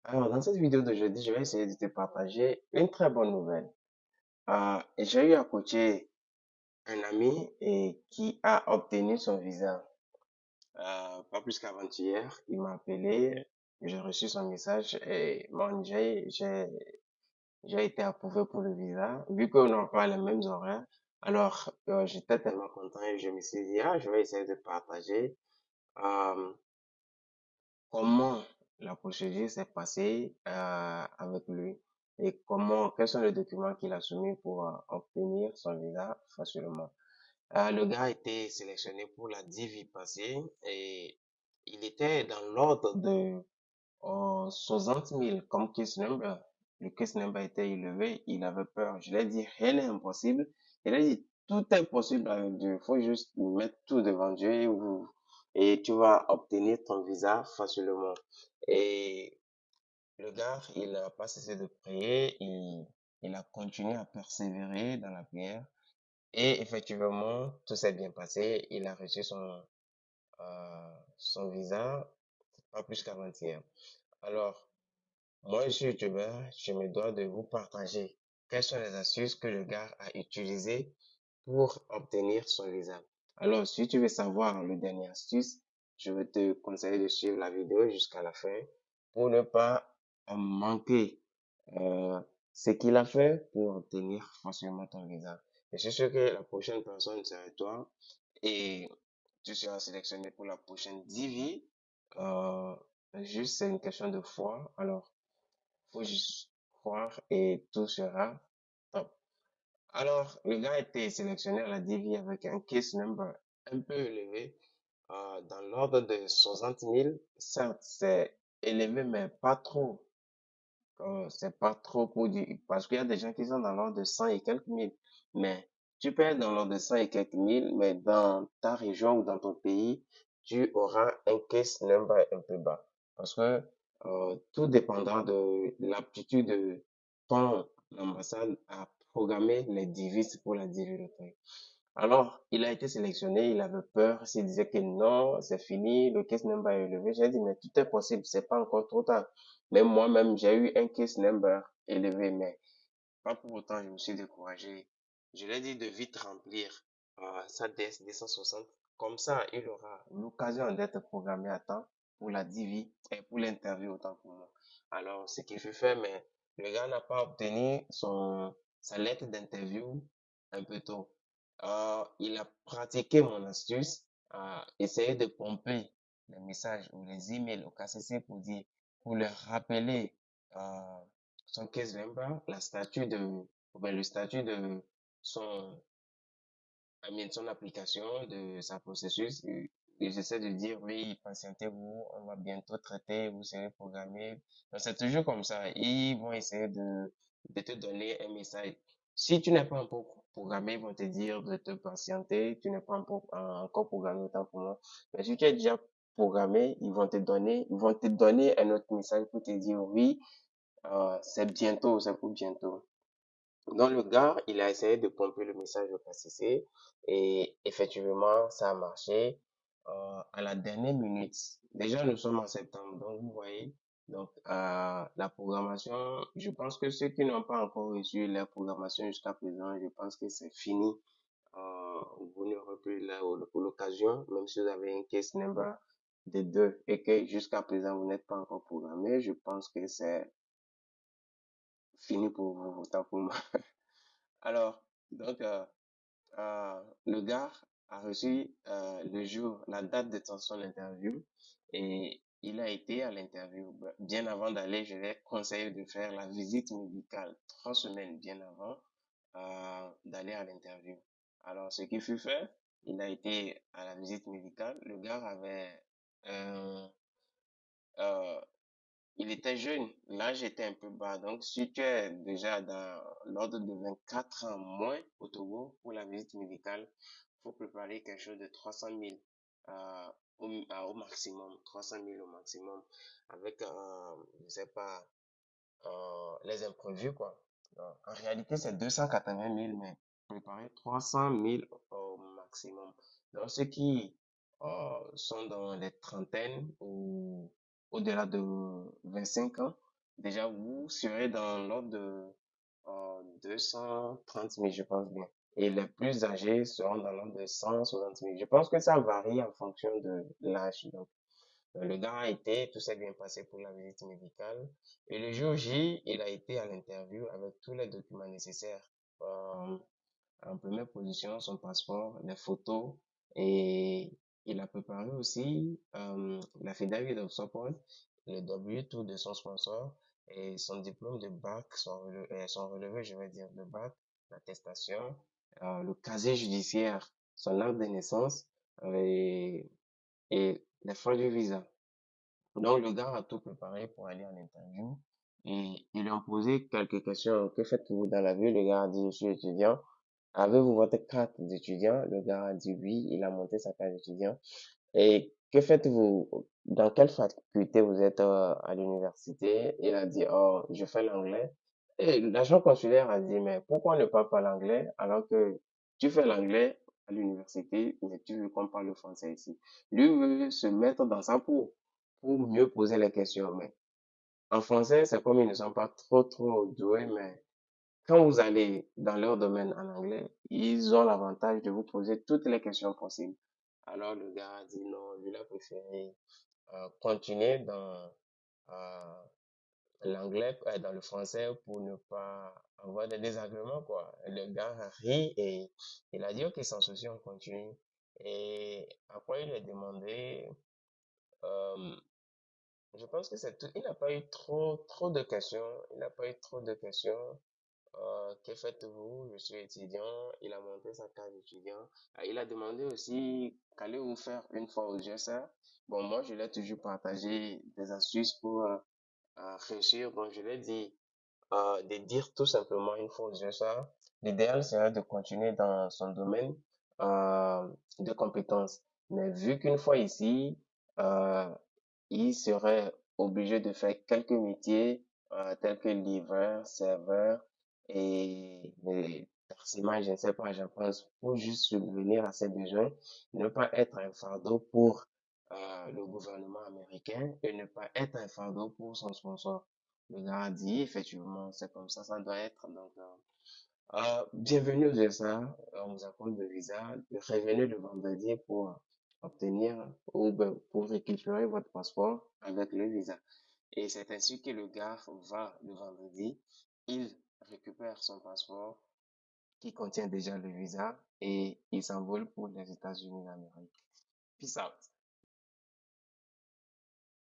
Alors, dans cette vidéo d'aujourd'hui, je vais essayer de te partager une très bonne nouvelle. J'ai eu à coacher un ami et qui a obtenu son visa. Pas plus qu'avant-hier, il m'a appelé, j'ai reçu son message et bon, j'ai été approuvé pour le visa. Vu qu'on n'a pas les mêmes horaires, alors j'étais tellement content et je me suis dit, je vais essayer de partager euh, comment la procédure s'est passée avec lui et quels sont les documents qu'il a soumis pour obtenir son visa facilement. Le gars a été sélectionné pour la DV passée et il était dans l'ordre de 60 000 comme case number. Le case number était élevé, il avait peur. Je lui ai dit, rien n'est impossible. Il a dit, tout est possible avec Dieu. Il faut juste mettre tout devant Dieu et tu vas obtenir ton visa facilement. Et le gars, il n'a pas cessé de prier, il a continué à persévérer dans la prière. Et effectivement, tout s'est bien passé. Il a reçu son visa, pas plus qu'avant-hier. Alors, moi, je suis youtubeur, je me dois de vous partager quelles sont les astuces que le gars a utilisées pour obtenir son visa. Alors, si tu veux savoir le dernier astuce, je vais te conseiller de suivre la vidéo jusqu'à la fin pour ne pas manquer euh, ce qu'il a fait pour obtenir facilement ton visa. Et c'est sûr que la prochaine personne sera toi et tu seras sélectionné pour la prochaine DV. Euh, Juste, c'est une question de foi. Alors, faut juste croire et tout sera top. Alors, le gars a été sélectionné à la DV avec un case number un peu élevé, dans l'ordre de 60 000. Certes, c'est élevé, mais pas trop. C'est pas trop pour dire, parce qu'il y a des gens qui sont dans l'ordre de 100 et quelques mille. Mais tu peux être dans l'ordre de 100 et quelques mille, mais dans ta région ou dans ton pays, tu auras un case number un peu bas. Parce que tout dépendra de l'aptitude de ton ambassade à programmer les devises pour la DV. Alors, il a été sélectionné, il avait peur, il se disait que non, c'est fini, le case number est élevé. J'ai dit, mais tout est possible, c'est pas encore trop tard. Même moi-même, j'ai eu un case number élevé, mais pas pour autant, je me suis découragé. Je lui ai dit de vite remplir sa DS 260. Comme ça, il aura l'occasion d'être programmé à temps pour la DV et pour l'interview autant pour moi. Alors, ce qu'il fut fait, mais le gars n'a pas obtenu sa lettre d'interview un peu tôt. Il a pratiqué mon astuce, essayer de pomper les messages ou les emails au KCC pour leur rappeler euh, son case number, le statut de son, son application, de sa processus. Et j'essaie de dire, oui, patientez-vous, on va bientôt traiter, vous serez programmé. Donc, c'est toujours comme ça. Ils vont essayer de te donner un message. Si tu n'es pas encore programmé, ils vont te dire de te patienter. Tu n'es pas encore programmé autant pour moi. Mais si tu es déjà programmé, ils vont te donner un autre message pour te dire, oui, c'est bientôt, c'est pour bientôt. Donc le gars, il a essayé de pomper le message au KCC et effectivement, ça a marché à la dernière minute. Déjà, nous sommes en septembre, donc vous voyez. Donc, la programmation, je pense que ceux qui n'ont pas encore reçu la programmation jusqu'à présent, je pense que c'est fini. Vous n'aurez plus pour l'occasion, même si vous avez un case number de deux et que jusqu'à présent, vous n'êtes pas encore programmé, je pense que c'est fini pour vous, autant pour moi. Alors, donc, le gars a reçu la date de son interview et il a été à l'interview. Bien avant d'aller, je lui ai conseillé de faire la visite médicale 3 semaines bien avant d'aller à l'interview. Alors, ce qui fut fait, il a été à la visite médicale. Le gars avait un, euh, il était jeune, l'âge était un peu bas. Donc, si tu es déjà dans l'ordre de 24 ans moins au Togo pour la visite médicale, faut préparer quelque chose de 300 000 euh, au maximum, 300 000 au maximum, avec, je sais pas, les imprévus, quoi. Donc, en réalité, c'est 280 000, mais préparer 300 000 au maximum. Donc, ceux qui sont dans les trentaines ou au-delà de 25 ans, déjà vous serez dans l'ordre de 230 000, je pense bien. Et les plus âgés seront dans l'ordre de 160 000. Je pense que ça varie en fonction de l'âge. Donc, le gars a été, tout s'est bien passé pour la visite médicale. Et le jour J, il a été à l'interview avec tous les documents nécessaires. Euh, En première position, son passeport, les photos, et il a préparé aussi l'affidavit of support, le W2 de son sponsor et son diplôme de bac, son relevé, je vais dire, de bac, l'attestation, le casier judiciaire, son acte de naissance et les frais du visa. Donc, le gars a tout préparé pour aller en interview et ils lui ont posé quelques questions. Que faites-vous dans la vie? Le gars a dit, je suis étudiant. Avez-vous votre carte d'étudiant? Le gars a dit oui, il a monté sa carte d'étudiant. Et que faites-vous? Dans quelle faculté vous êtes à l'université? Il a dit, oh, je fais l'anglais. Et l'agent consulaire a dit, mais pourquoi ne pas parler anglais alors que tu fais l'anglais à l'université, mais tu veux qu'on parle le français ici? Lui veut se mettre dans sa peau pour mieux poser les questions. Mais en français, c'est comme ils ne sont pas trop doués, mais quand vous allez dans leur domaine en anglais, ils ont l'avantage de vous poser toutes les questions possibles. Alors le gars a dit non, lui il a préféré continuer dans euh, l'anglais, dans le français pour ne pas avoir des désagréments, quoi. Le gars a ri et il a dit ok, sans souci, on continue. Et après, il a demandé, euh, je pense que c'est tout. Il n'a pas eu trop de questions. Il n'a pas eu trop de questions. Que faites-vous? Je suis étudiant. Il a monté sa carte d'étudiant. Il a demandé aussi qu'allez-vous faire une fois au GSA. Bon, moi, je l'ai toujours partagé des astuces pour réussir. Donc, je l'ai dit de dire tout simplement une fois au GSA. L'idéal serait de continuer dans son domaine de compétences. Mais vu qu'une fois ici, euh, il serait obligé de faire quelques métiers tels que livreur, serveur et taximan, je ne sais pas, je pense, pour juste subvenir à ses besoins, ne pas être un fardeau pour le gouvernement américain et ne pas être un fardeau pour son sponsor. Le gars a dit, effectivement, c'est comme ça doit être. Donc, bienvenue aux USA, on vous accorde le visa, revenez le vendredi pour obtenir ou ben, pour récupérer votre passeport avec le visa. Et c'est ainsi que le gars va le vendredi, il récupère son passeport qui contient déjà le visa et il s'envole pour les États-Unis d'Amérique. Peace out.